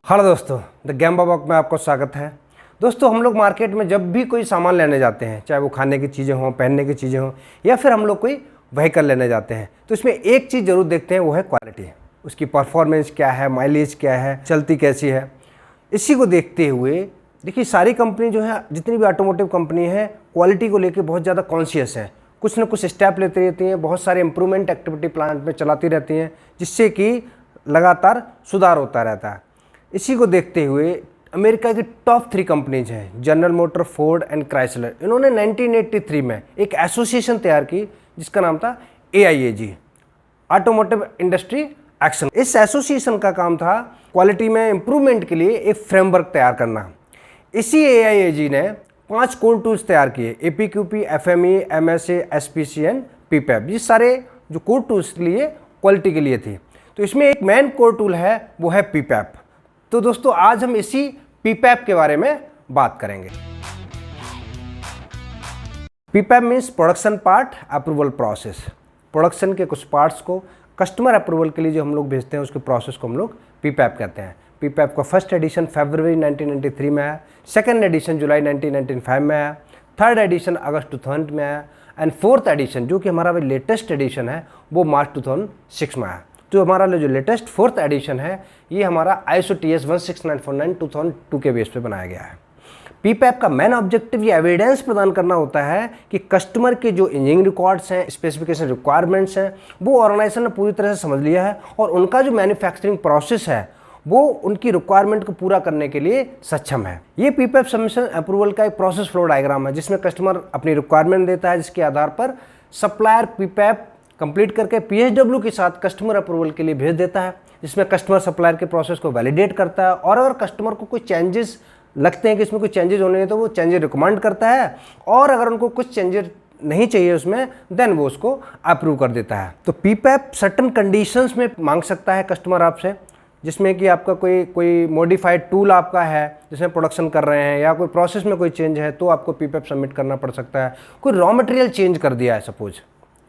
Hello दोस्तों, the गैम्बा walk में आपका स्वागत है। दोस्तों, हम लोग मार्केट में जब भी कोई सामान लेने जाते हैं, चाहे वो खाने की चीज़ें हों, पहनने की चीज़ें हों, या फिर हम लोग कोई व्हीकल लेने जाते हैं, तो इसमें एक चीज़ ज़रूर देखते हैं, वो है क्वालिटी। उसकी परफॉर्मेंस क्या है, माइलेज क्या है, चलती कैसी है। इसी को देखते हुए देखिए, सारी कंपनी जो है, जितनी भी ऑटोमोटिव कंपनी है, क्वालिटी को लेकर बहुत ज़्यादा कॉन्शियस है। कुछ ना कुछ स्टेप लेती रहती हैं, बहुत सारे इंप्रूवमेंट एक्टिविटी प्लांट में चलाती रहती हैं, जिससे कि लगातार सुधार होता रहता है। इसी को देखते हुए अमेरिका की टॉप 3 कंपनीज हैं, general motor, Ford and Chrysler. इन्होंने 1983 में एक एसोसिएशन तैयार की जिसका नाम था AIAG, ऑटोमोटिव इंडस्ट्री एक्शन। इस एसोसिएशन का काम था क्वालिटी में इंप्रूवमेंट के लिए एक फ्रेमवर्क तैयार करना। इसी AIAG ने 5 कोर टूल्स तैयार किए, APQP, FME, MSA, SPC and PPAP। ये सारे जो कोर टूल्स लिए क्वालिटी के लिए थे। तो इसमें एक मेन कोर टूल है, वो है PPAP। तो दोस्तों, आज हम इसी PPAP के बारे में बात करेंगे। PPAP means production part approval process. Production के कुछ पार्ट्स को कस्टमर अप्रूवल के लिए जो हम लोग भेजते हैं, उसके प्रोसेस को हम लोग PPAP कहते हैं। PPAP का फर्स्ट एडिशन फरवरी 1993 में आया, सेकेंड एडिशन जुलाई 1995 में आया, थर्ड एडिशन अगस्त 2000 में आया, एंड फोर्थ एडिशन जो कि हमारा लेटेस्ट एडिशन है, वो मार्च 2006 में आया। तो हमारा जो लेटेस्ट फोर्थ एडिशन है, ये हमारा ISO TS 16949 2002 के बेस पे बनाया गया है। PPAP का मेन ऑब्जेक्टिव ये एविडेंस प्रदान करना होता है कि कस्टमर के जो इंजीनियरिंग रिकॉर्ड्स हैं, स्पेसिफिकेशन रिक्वायरमेंट्स हैं, वो ऑर्गेनाइजेशन ने पूरी तरह से समझ लिया है, और उनका जो मैन्युफैक्चरिंग प्रोसेस है, वो उनकी रिक्वायरमेंट को पूरा करने के लिए सक्षम है। ये PPAP सबमिशन अप्रूवल का एक प्रोसेस फ्लो डायग्राम है, जिसमें कस्टमर अपनी रिक्वायरमेंट देता है, जिसके आधार पर सप्लायर PPAP कंप्लीट करके PSW के साथ कस्टमर अप्रूवल के लिए भेज देता है, जिसमें कस्टमर सप्लायर के प्रोसेस को वैलिडेट करता है, और अगर कस्टमर को कोई चेंजेस लगते हैं कि इसमें कुछ चेंजेस होने हैं, तो वो चेंजेस रिकमेंड करता है, और अगर उनको कुछ चेंजेस नहीं चाहिए उसमें, देन वो उसको अप्रूव कर देता है। तो PPAP सर्टन कंडीशंस में मांग सकता है कस्टमर आपसे, जिसमें कि आपका कोई मॉडिफाइड टूल आपका है जिसमें प्रोडक्शन कर रहे हैं, या कोई प्रोसेस में कोई चेंज है, तो आपको PPAP सबमिट करना पड़ सकता है। कोई रॉ मटेरियल चेंज कर दिया है सपोज,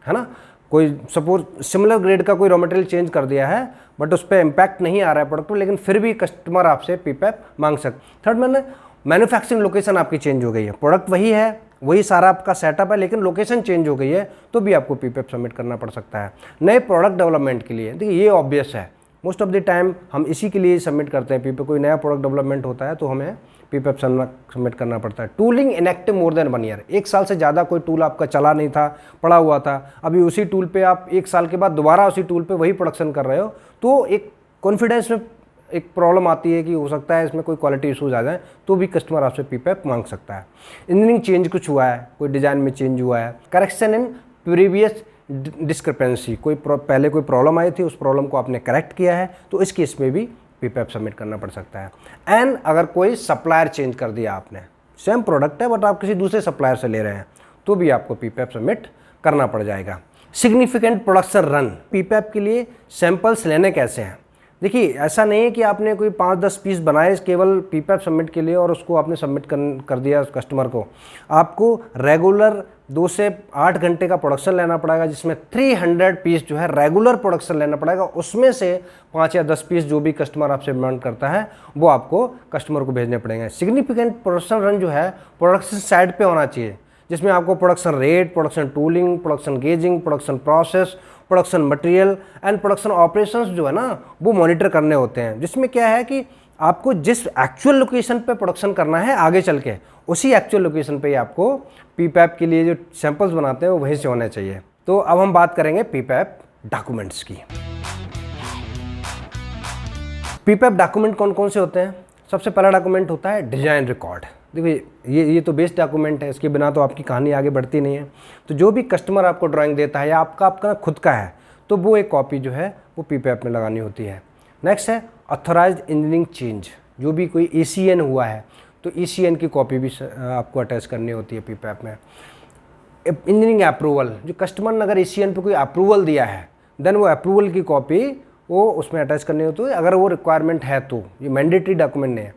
है ना, कोई सपोज सिमिलर ग्रेड का कोई रॉ मटेरियल चेंज कर दिया है, बट उस पर इम्पैक्ट नहीं आ रहा है प्रोडक्ट पर, लेकिन फिर भी कस्टमर आपसे PPAP मांग सकता। थर्ड, मैन्युफैक्चरिंग लोकेशन आपकी चेंज हो गई है, प्रोडक्ट वही है, वही सारा आपका सेटअप है, लेकिन लोकेशन चेंज हो गई है, तो भी आपको PPAP सबमिट करना पड़ सकता है। नए प्रोडक्ट डेवलपमेंट के लिए देखिए, ये ऑब्वियस है, मोस्ट ऑफ द टाइम हम इसी के लिए सबमिट करते हैं PPAP। कोई नया प्रोडक्ट डेवलपमेंट होता है तो हमें PPAP सबमिट करना पड़ता है। Tooling inactive more than 1 year, 1 साल से ज़्यादा कोई टूल आपका चला नहीं था, पड़ा हुआ था, अभी उसी टूल पे आप 1 साल के बाद दोबारा उसी टूल पे वही प्रोडक्शन कर रहे हो, तो एक कॉन्फिडेंस में एक प्रॉब्लम आती है कि हो सकता है इसमें कोई क्वालिटी इशूज आ जाए, तो भी कस्टमर आपसे PPAP मांग सकता है। इंजीनियरिंग चेंज कुछ हुआ है, कोई डिज़ाइन में चेंज हुआ है, करेक्शन इन प्रीवियस डिस्क्रिपेंसी, पहले कोई प्रॉब्लम आई थी, उस प्रॉब्लम को आपने करेक्ट किया है, तो इस केस में भी PPAP सबमिट करना पड़ सकता है। एंड अगर कोई सप्लायर चेंज कर दिया आपने, सेम प्रोडक्ट है बट आप किसी दूसरे सप्लायर से ले रहे हैं, तो भी आपको PPAP सबमिट करना पड़ जाएगा। सिग्निफिकेंट प्रोडक्शन रन, PPAP के लिए सैंपल्स लेने कैसे हैं। देखिए, ऐसा नहीं है कि आपने कोई 5-10 पीस बनाए केवल PPAP सबमिट के लिए और उसको आपने सबमिट कर दिया उस कस्टमर को। आपको रेगुलर 2 से 8 घंटे का प्रोडक्शन लेना पड़ेगा, जिसमें 300 पीस जो है रेगुलर प्रोडक्शन लेना पड़ेगा। उसमें से 5 या 10 पीस जो भी कस्टमर आपसे डिमांड करता है, वो आपको कस्टमर को भेजने पड़ेंगे। सिग्निफिकेंट प्रोडक्शन रन जो है प्रोडक्शन साइड पे होना चाहिए, जिसमें आपको production rate, production tooling, production gauging, production process, production material and production operations जो है ना, वो मॉनिटर करने होते हैं। जिसमें क्या है कि आपको जिस एक्चुअल लोकेशन पे प्रोडक्शन करना है आगे चल के, उसी एक्चुअल लोकेशन पे ही आपको PPAP के लिए जो सैंपल्स बनाते हैं वो वहीं से होने चाहिए। तो अब हम बात करेंगे PPAP डॉक्यूमेंट्स की। PPAP डॉक्यूमेंट कौन कौन से होते हैं। सबसे पहला डॉक्यूमेंट होता है डिजाइन रिकॉर्ड। देखिए, ये तो बेस्ट डॉक्यूमेंट है, इसके बिना तो आपकी कहानी आगे बढ़ती नहीं है। तो जो भी कस्टमर आपको ड्राइंग देता है या आपका खुद का है, तो वो एक कॉपी जो है वो PPAP में लगानी होती है। नेक्स्ट है ऑथराइज्ड इंजीनियरिंग चेंज, जो भी कोई ECN हुआ है, तो ECN की कॉपी भी आपको अटैच करनी होती है PPAP में। इंजीनियरिंग अप्रूवल, जो कस्टमर ने अगर ECN पे कोई अप्रूवल दिया है, देन वो अप्रूवल की कॉपी वो उसमें अटैच करनी होती है, अगर वो रिक्वायरमेंट है तो। ये मैंडेटरी डॉक्यूमेंट नहीं है।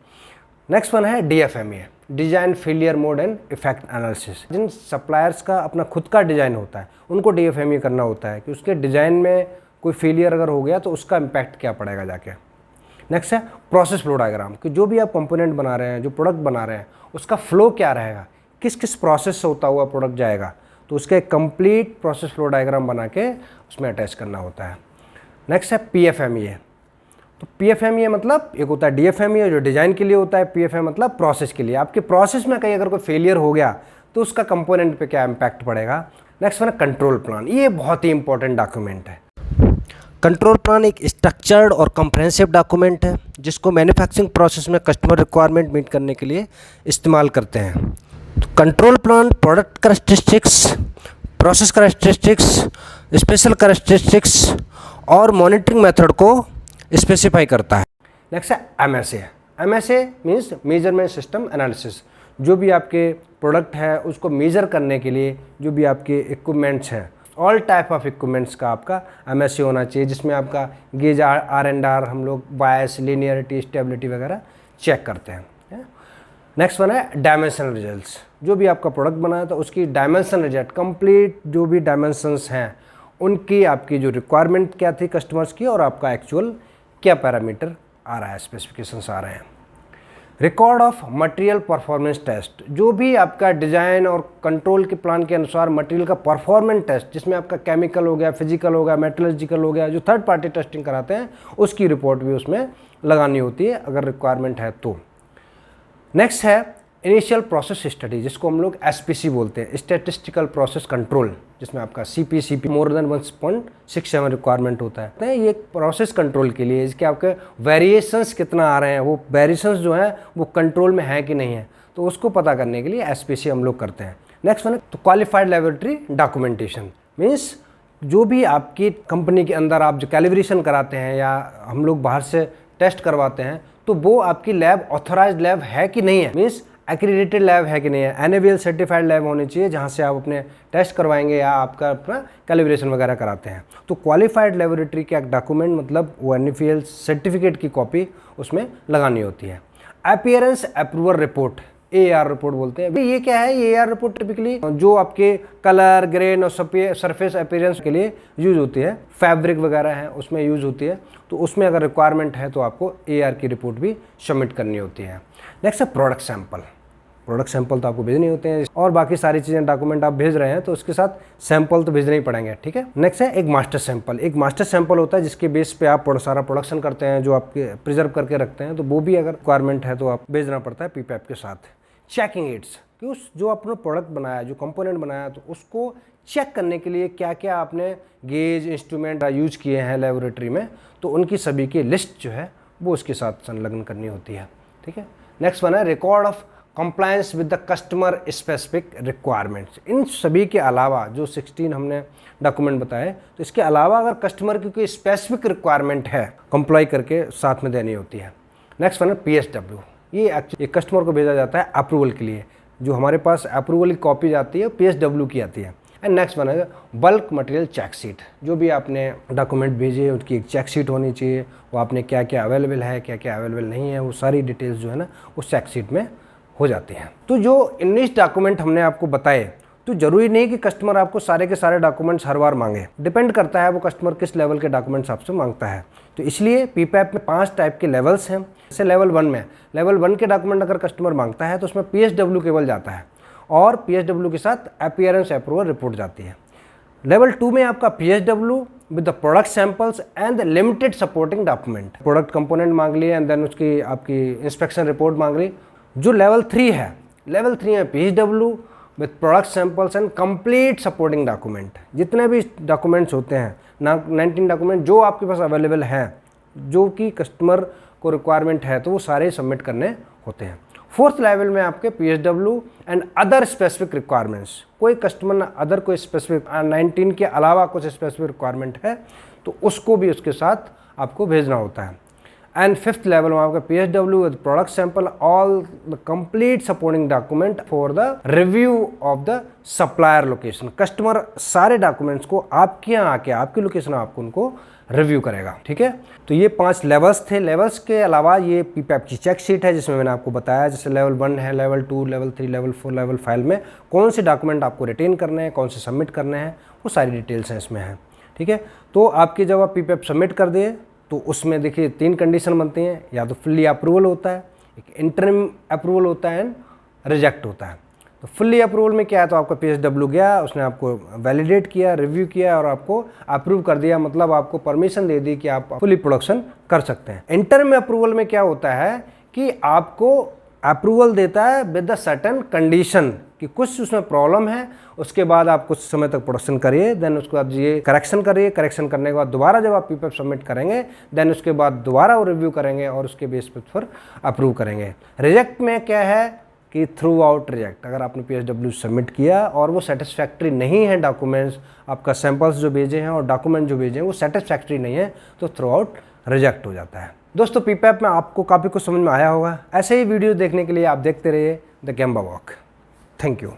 नेक्स्ट वन है DFME, design failure mode and effect analysis. जिन सप्लायर्स का अपना खुद का डिज़ाइन होता है, उनको DFME करना होता है कि उसके डिज़ाइन में कोई फेलियर अगर हो गया तो उसका इम्पैक्ट क्या पड़ेगा जाके। नेक्स्ट है प्रोसेस फ्लो डायग्राम, कि जो भी आप कंपोनेंट बना रहे हैं, जो प्रोडक्ट बना रहे हैं, उसका फ्लो क्या रहेगा, किस किस प्रोसेस से होता हुआ प्रोडक्ट जाएगा, तो उसका एक कंप्लीट प्रोसेस फ्लो डायग्राम बना के उसमें अटैच करना होता है। नेक्स्ट है PFMEA। तो PFMEA मतलब एक होता है DFMEA जो डिज़ाइन के लिए होता है, PFMEA मतलब प्रोसेस के लिए। आपके प्रोसेस में कहीं अगर कोई फेलियर हो गया तो उसका कंपोनेंट पे क्या इम्पैक्ट पड़ेगा। नेक्स्ट वन है कंट्रोल प्लान, ये बहुत ही इंपॉर्टेंट डॉक्यूमेंट है। कंट्रोल प्लान एक स्ट्रक्चर्ड और कम्प्रहेंसिव डॉक्यूमेंट है जिसको मैन्युफैक्चरिंग प्रोसेस में कस्टमर रिक्वायरमेंट मीट करने के लिए इस्तेमाल करते हैं। तो control plan product characteristics, process characteristics, special characteristics और मॉनिटरिंग मेथड को स्पेसिफाई करता है। नेक्स्ट है MSA। MSA means measurement system analysis. जो भी आपके प्रोडक्ट है उसको मेजर करने के लिए जो भी आपके इक्विपमेंट्स हैं, ऑल टाइप ऑफ इक्विपमेंट्स का आपका MSA होना चाहिए, जिसमें आपका गेज R&R हम लोग बायस, लीनियरिटी, स्टेबिलिटी वगैरह चेक करते हैं। नेक्स्ट वन है डायमेंशनल रिजल्ट्स। जो भी आपका प्रोडक्ट बनाया था उसकी डायमेंशन रिजल्ट, कंप्लीट जो भी डायमेंशंस हैं उनकी आपकी जो रिक्वायरमेंट क्या थी कस्टमर्स की और आपका एक्चुअल क्या पैरामीटर आ रहा है, स्पेसिफिकेशंस आ रहे हैं। Record of material performance test, जो भी आपका डिज़ाइन और कंट्रोल के प्लान के अनुसार मटेरियल का परफॉर्मेंस टेस्ट, जिसमें आपका केमिकल हो गया, फिजिकल हो गया, मेटलर्जिकल हो गया, जो थर्ड पार्टी टेस्टिंग कराते हैं उसकी रिपोर्ट भी उसमें लगानी होती है अगर रिक्वायरमेंट है तो। नेक्स्ट है इनिशियल प्रोसेस स्टडी, जिसको हम लोग SPC बोलते हैं, स्टैटिस्टिकल प्रोसेस कंट्रोल, जिसमें आपका CP मोर देन 1.67 रिक्वायरमेंट होता है। ये प्रोसेस कंट्रोल के लिए इसके आपके वेरिएशंस कितना आ रहे हैं, वो वेरिएशंस जो है वो कंट्रोल में है कि नहीं है, तो उसको पता करने के लिए SPC हम लोग करते हैं। नेक्स्ट वन है तो क्वालिफाइड लेबोरेटरी डॉक्यूमेंटेशन, मीन्स जो भी आपकी कंपनी के अंदर आप जो कैलिब्रेशन कराते हैं या हम लोग बाहर से टेस्ट करवाते हैं तो वो आपकी लैब ऑथराइज्ड लैब है कि नहीं है, मीन्स एक्रीडिटेड लैब है कि नहीं है, NABL सर्टिफाइड लैब होनी चाहिए जहाँ से आप अपने टेस्ट करवाएंगे या आपका अपना कैलिब्रेशन वगैरह कराते हैं। तो क्वालिफाइड लेबोरेटरी का एक डॉक्यूमेंट मतलब वो NABL सर्टिफिकेट की कॉपी उसमें लगानी होती है। Appearance approval report, AR report बोलते हैं। ये क्या है, ये AR रिपोर्ट टिपिकली जो आपके कलर, ग्रेन और सरफेस अपीयरेंस के लिए यूज होती है, फैब्रिक वगैरह है उसमें यूज होती है, तो उसमें अगर रिक्वायरमेंट है तो आपको AR की रिपोर्ट भी सबमिट करनी होती है। नेक्स्ट है प्रोडक्ट सैंपल। प्रोडक्ट सैंपल तो आपको भेजने होते हैं और बाकी सारी चीज़ें डॉक्यूमेंट आप भेज रहे हैं तो उसके साथ सैंपल तो भेजने ही पड़ेंगे, ठीक है। नेक्स्ट है एक मास्टर सैंपल। एक मास्टर सैंपल होता है जिसके बेस पे आप सारा प्रोडक्शन करते हैं, जो आपके प्रिजर्व करके रखते हैं, तो वो भी अगर रिक्वायरमेंट है तो आप भेजना पड़ता है PPAP के साथ। चेकिंग इट्स, कि उस जो आपने प्रोडक्ट बनाया, जो कंपोनेंट बनाया, तो उसको चेक करने के लिए क्या क्या आपने गेज इंस्ट्रूमेंट यूज किए हैं लेबोरेटरी में, तो उनकी सभी की लिस्ट जो है वो उसके साथ संलग्न करनी होती है, ठीक है। नेक्स्ट वन है record of compliance with the customer specific requirements. इन सभी के अलावा जो 16 हमने डॉक्यूमेंट बताए, तो इसके अलावा अगर कस्टमर की कोई स्पेसिफिक रिक्वायरमेंट है कंप्लाई करके साथ में देनी होती है। नेक्स्ट वन है PSW। ये एक्चुअली कस्टमर को भेजा जाता है अप्रूवल के लिए, जो हमारे पास अप्रूवल की कॉपी जाती है PSW की आती है। एंड नेक्स्ट वन है बल्क मटेरियल चेक शीट। जो भी आपने डॉक्यूमेंट भेजे उसकी एक चेक शीट होनी चाहिए, वो आपने क्या क्या अवेलेबल है, क्या क्या अवेलेबल नहीं है, वो सारी डिटेल्स जो है ना उस चेक शीट में हो जाती हैं। तो जो 19 डॉक्यूमेंट हमने आपको बताए, तो जरूरी नहीं कि कस्टमर आपको सारे के सारे डॉक्यूमेंट्स हर बार मांगे, डिपेंड करता है वो कस्टमर किस लेवल के डॉक्यूमेंट्स आपसे मांगता है। तो इसलिए PPAP में 5 टाइप के लेवल्स हैं। जैसे लेवल 1 में, लेवल 1 के डॉक्यूमेंट अगर कस्टमर मांगता है तो उसमें PSW केवल जाता है और PSW के साथ अपीयरेंस अप्रूवल रिपोर्ट जाती है। लेवल 2 में आपका PSW with the product samples and the limited supporting document, product component मांग लिए एंड देन उसकी आपकी इंस्पेक्शन रिपोर्ट मांग ली। जो लेवल 3 है, लेवल 3 में PSW with product samples and complete supporting document. जितने भी डॉक्यूमेंट्स होते हैं 19 डॉक्यूमेंट जो आपके पास अवेलेबल हैं, जो कि कस्टमर को रिक्वायरमेंट है, तो वो सारे सबमिट करने होते हैं। 4th लेवल में आपके PSW and other specific requirements. कोई कस्टमर ना अदर कोई स्पेसिफिक 19 के अलावा कुछ स्पेसिफिक रिक्वायरमेंट है तो उसको भी उसके साथ आपको भेजना होता है। एंड 5th लेवल में आपका PSW with product sample all the complete supporting document for the review of the supplier location. Customer सारे डॉक्यूमेंट्स को आपके यहाँ आके आपकी लोकेशन आपको उनको रिव्यू करेगा, ठीक है। तो ये 5 लेवल्स थे। लेवल्स के अलावा ये PPAP की चेक शीट है जिसमें मैंने आपको बताया, जैसे लेवल 1 है, लेवल 2, लेवल 3, लेवल 4, लेवल 5 में कौन से डॉक्यूमेंट आपको रिटेन करने हैं, कौन से सबमिट करने हैं, वो सारी डिटेल्स हैं इसमें है, ठीक है। तो आपकी जब आप PPAP सबमिट कर दिए तो उसमें देखिए 3 कंडीशन बनती हैं, या तो फुल्ली अप्रूवल होता है, एक इंटरिम अप्रूवल होता है एंड रिजेक्ट होता है। तो फुल्ली अप्रूवल में क्या है, तो आपका PSW गया, उसने आपको वैलिडेट किया, रिव्यू किया और आपको अप्रूव कर दिया, मतलब आपको परमिशन दे दी कि आप फुली प्रोडक्शन कर सकते हैं। इंटरिम अप्रूवल में क्या होता है कि आपको अप्रूवल देता है विद द सर्टेन कंडीशन कि कुछ उसमें प्रॉब्लम है, उसके बाद आप कुछ समय तक प्रोडक्शन करिए, देन उसके बाद ये करेक्शन करिए, करेक्शन करने के बाद दोबारा जब आप PPAP सबमिट करेंगे देन उसके बाद दोबारा वो रिव्यू करेंगे और उसके बेस पर अप्रूव करेंगे। रिजेक्ट में क्या है कि थ्रू आउट रिजेक्ट, अगर आपने PSW सबमिट किया और वो सेटिस्फैक्ट्री नहीं है, डॉक्यूमेंट्स आपका सैंपल्स जो भेजे हैं और डॉक्यूमेंट जो भेजे हैं वो सेटिस्फैक्ट्री नहीं है, तो थ्रू आउट रिजेक्ट हो जाता है। दोस्तों PPAP में आपको काफ़ी कुछ समझ में आया होगा। ऐसे ही वीडियो देखने के लिए आप देखते रहिए द कैम्बा वॉक। Thank you.